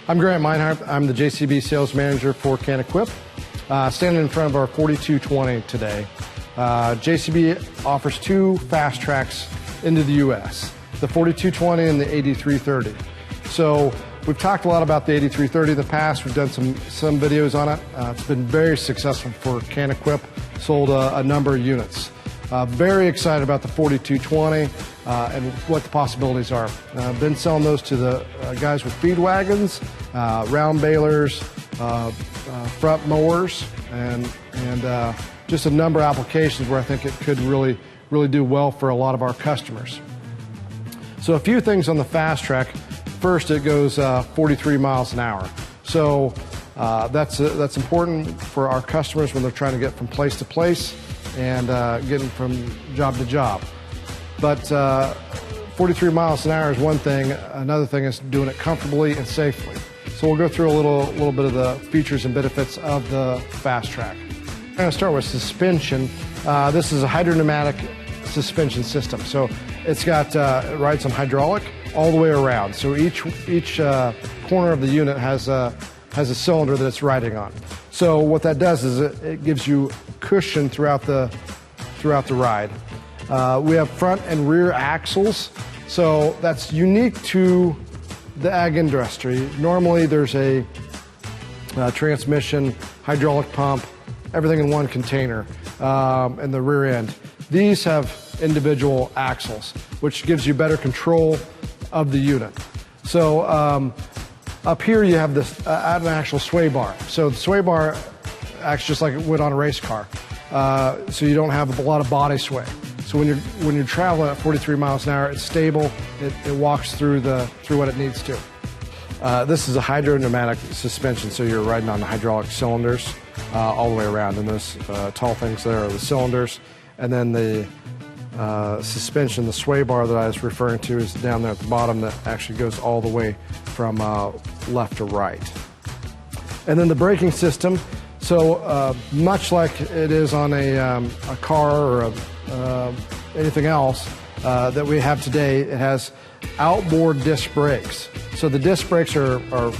I'm Grant Meinhardt. I'm the JCB sales manager for Can-Equip. Standing in front of our 4220 today. JCB offers two Fastracs into the U.S., the 4220 and the 8330. So we've talked a lot about the 8330 in the past. We've done some videos on it. It's been very successful for Can-Equip, sold a number of units. Very excited about the 4220 and what the possibilities are. Been selling those to the guys with feed wagons, round balers, front mowers, and just a number of applications where I think it could really do well for a lot of our customers. So a few things on the Fastrac. First, it goes 43 miles an hour. So that's important for our customers when they're trying to get from place to place and getting from job to job. But 43 miles an hour is one thing. Another thing is doing it comfortably and safely. So we'll go through a little bit of the features and benefits of the Fastrac. I'm going to start with suspension. This is a hydropneumatic suspension system. So it's got it rides on hydraulic all the way around. So each corner of the unit has a cylinder that it's riding on. So what that does is it gives you cushion throughout the ride. We have front and rear axles, so that's unique to the ag industry. Normally there's a transmission, hydraulic pump, everything in one container in the rear end. These have individual axles, which gives you better control of the unit. So up here you have this an actual sway bar. So the sway bar acts just like it would on a race car. So you don't have a lot of body sway. So when you're traveling at 43 miles an hour, it's stable. It walks through what it needs to. This is a hydropneumatic suspension, so you're riding on the hydraulic cylinders all the way around. And those tall things there are the cylinders. And then the suspension, the sway bar that I was referring to, is down there at the bottom that actually goes all the way from left to right. And then the braking system. So much like it is on a car or anything else that we have today, it has outboard disc brakes. So the disc brakes are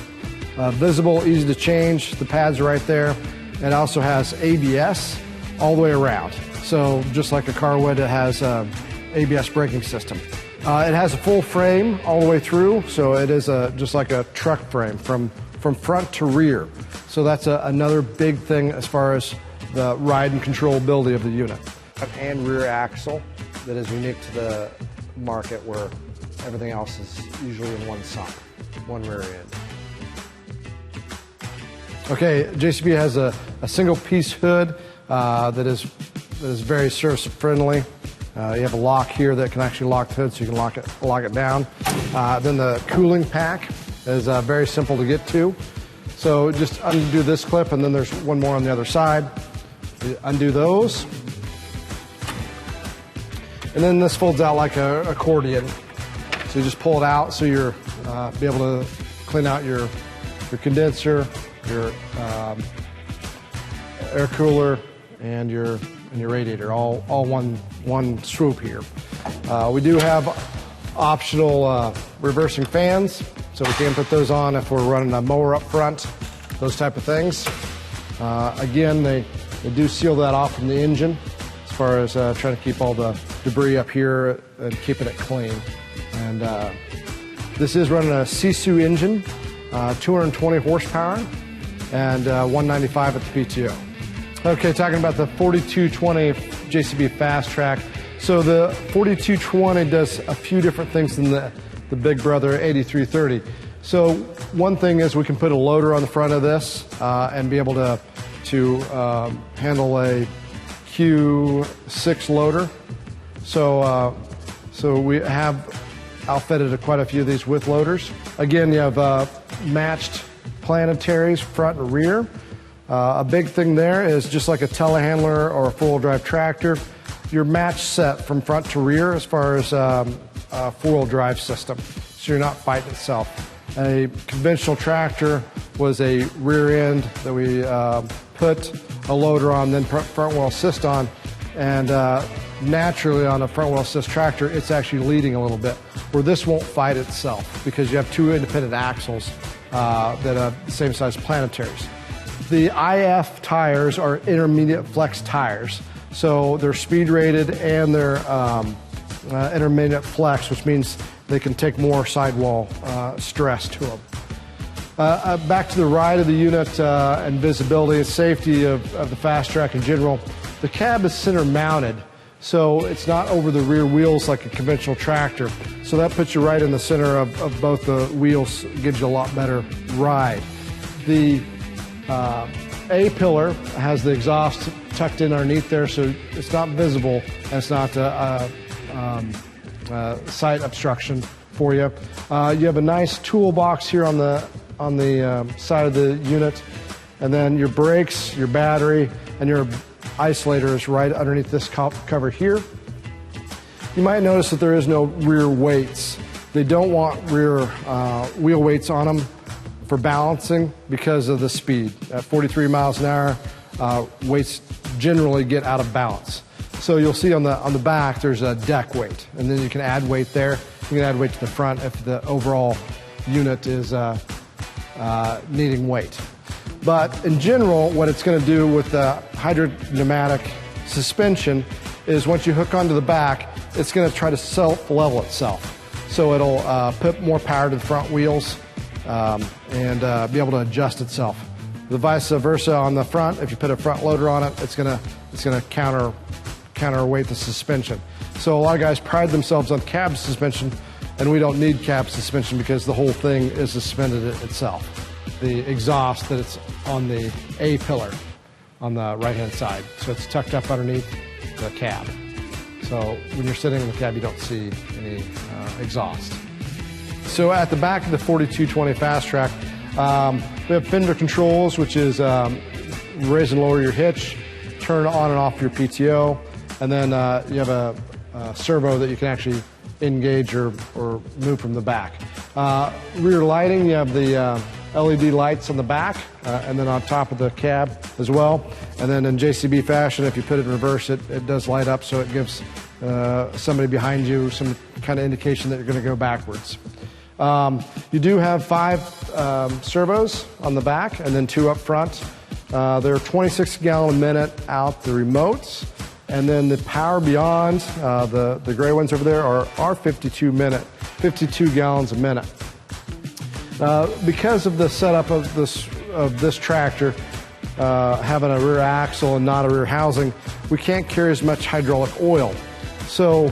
visible, easy to change. The pads are right there. It also has ABS all the way around. So just like a car would, it has ABS braking system. It has a full frame all the way through, so it is just like a truck frame from front to rear. So that's another big thing as far as the ride and controllability of the unit. And rear axle that is unique to the market, where everything else is usually in one sump, one rear end. Okay, JCB has a single piece hood that is very service friendly. You have a lock here that can actually lock the hood, so you can lock it down. Then the cooling pack is very simple to get to. So just undo this clip, and then there's one more on the other side. You undo those. And then this folds out like an accordion. So you just pull it out, so you're be able to clean out your condenser, your air cooler, and your radiator, all one swoop here. We do have optional reversing fans, so we can put those on if we're running a mower up front, those type of things. Again, they do seal that off from the engine as far as trying to keep all the debris up here and keeping it clean. And this is running a Sisu engine, 220 horsepower, and 195 at the PTO. Okay, talking about the 4220 JCB Fastrac. So the 4220 does a few different things than the big brother 8330. So one thing is we can put a loader on the front of this and be able to handle a Q6 loader. So we have outfitted quite a few of these with loaders. Again, you have matched planetaries front and rear. A big thing there is, just like a telehandler or a four-wheel drive tractor, you're match set from front to rear as far as a four-wheel drive system, so you're not fighting itself. A conventional tractor was a rear end that we put a loader on, then front wheel assist on, and naturally on a front wheel assist tractor, it's actually leading a little bit, where this won't fight itself because you have two independent axles that are the same size planetaries. The IF tires are intermediate flex tires, so they're speed rated and they're intermediate flex, which means they can take more sidewall stress to them. Back to the ride of the unit and visibility and safety of the Fastrac in general. The cab is center mounted, so it's not over the rear wheels like a conventional tractor. So that puts you right in the center of both the wheels, gives you a lot better ride. The A-pillar has the exhaust tucked in underneath there, so it's not visible and it's not sight obstruction for you. You have a nice toolbox here on the side of the unit, and then your brakes, your battery, and your isolator is right underneath this cover here. You might notice that there is no rear weights. They don't want rear wheel weights on them for balancing because of the speed. At 43 miles an hour, weights generally get out of balance. So you'll see on the back there's a deck weight, and then you can add weight there. You can add weight to the front if the overall unit is needing weight. But in general, what it's going to do with the hydrodynamic suspension is once you hook onto the back, it's going to try to self-level itself. So it'll put more power to the front wheels and be able to adjust itself. The vice versa on the front, if you put a front loader on it, it's going to counterweight the suspension. So a lot of guys pride themselves on cab suspension, and we don't need cab suspension because the whole thing is suspended itself. The exhaust that it's on the A-pillar on the right-hand side. So it's tucked up underneath the cab. So when you're sitting in the cab, you don't see any exhaust. So at the back of the 4220 Fastrac, we have fender controls, which is raise and lower your hitch, turn on and off your PTO, and then you have a servo that you can actually engage or move from the back. Rear lighting, you have the LED lights on the back and then on top of the cab as well. And then in JCB fashion, if you put it in reverse, it does light up, so it gives somebody behind you some kind of indication that you're going to go backwards. You do have 5 servos on the back and then 2 up front. They're 26 gallon a minute out the remotes. And then the power beyond, the gray ones over there are 52 gallons a minute. Because of the setup of this tractor, having a rear axle and not a rear housing, we can't carry as much hydraulic oil. So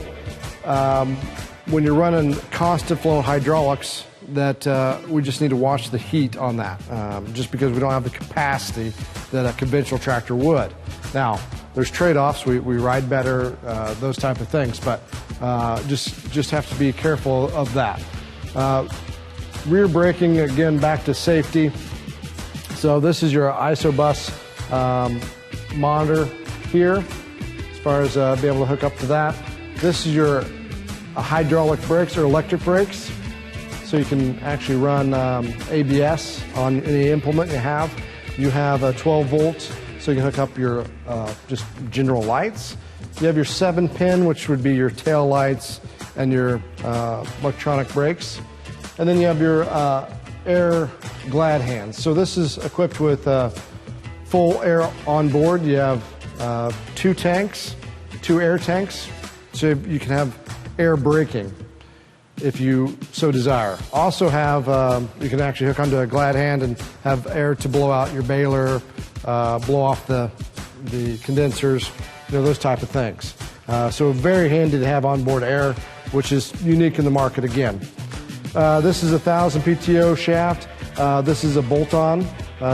when you're running constant flow hydraulics, that we just need to watch the heat on that, just because we don't have the capacity that a conventional tractor would. Now, there's trade-offs. We ride better, those type of things, but just have to be careful of that. Rear braking, again, back to safety. So this is your ISOBUS monitor here, as far as being able to hook up to that. This is your hydraulic brakes or electric brakes. So you can actually run ABS on any implement you have. You have a 12 volts, so you can hook up your just general lights. You have your 7-pin, which would be your tail lights and your electronic brakes. And then you have your air glad hands. So this is equipped with full air on board. You have 2 tanks, 2 air tanks, so you can have air braking if you so desire. Also have, you can actually hook onto a glad hand and have air to blow out your baler, blow off the condensers, those type of things. So very handy to have onboard air, which is unique in the market again. This is a 1000 PTO shaft. This is a bolt-on,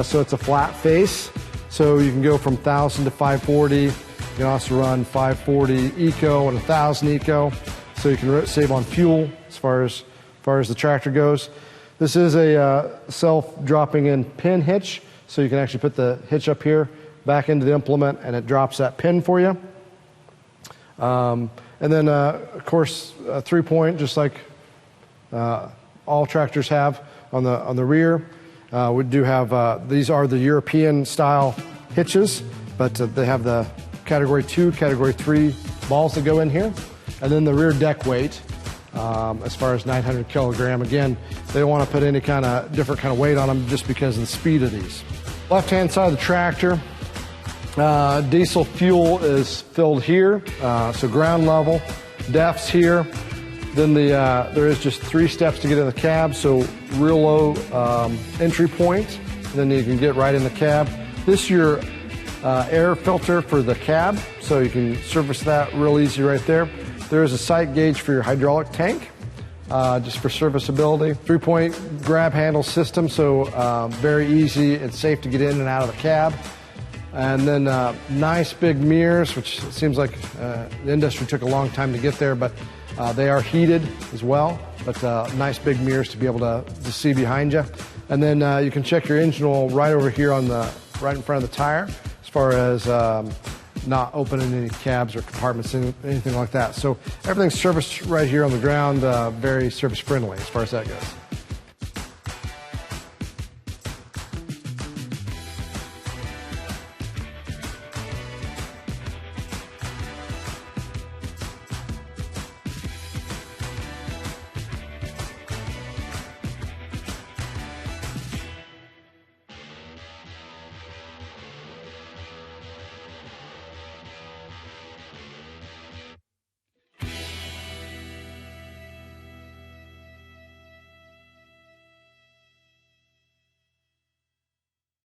so it's a flat face. So you can go from 1000 to 540. You can also run 540 Eco and 1000 Eco. So you can save on fuel as far as the tractor goes. This is a self-dropping in pin hitch, so you can actually put the hitch up here, back into the implement, and it drops that pin for you. And then, of course, a 3-point, just like all tractors have on the rear. We do have, these are the European style hitches, but they have the category 2, category 3 balls that go in here. And then the rear deck weight, as far as 900 kilogram. Again, they don't want to put any kind of different kind of weight on them just because of the speed of these. Left-hand side of the tractor, diesel fuel is filled here, so ground level, DEF's here. Then there is just 3 steps to get in the cab, so real low entry point. Then you can get right in the cab. This is your air filter for the cab, so you can service that real easy right there. There is a sight gauge for your hydraulic tank, just for serviceability. 3-point grab handle system, so very easy and safe to get in and out of the cab. And then nice big mirrors, which seems like the industry took a long time to get there, but they are heated as well. But nice big mirrors to be able to see behind you. And then you can check your engine oil right over here on right in front of the tire, as far as not opening any cabs or compartments, anything like that. So everything's serviced right here on the ground, very service friendly as far as that goes.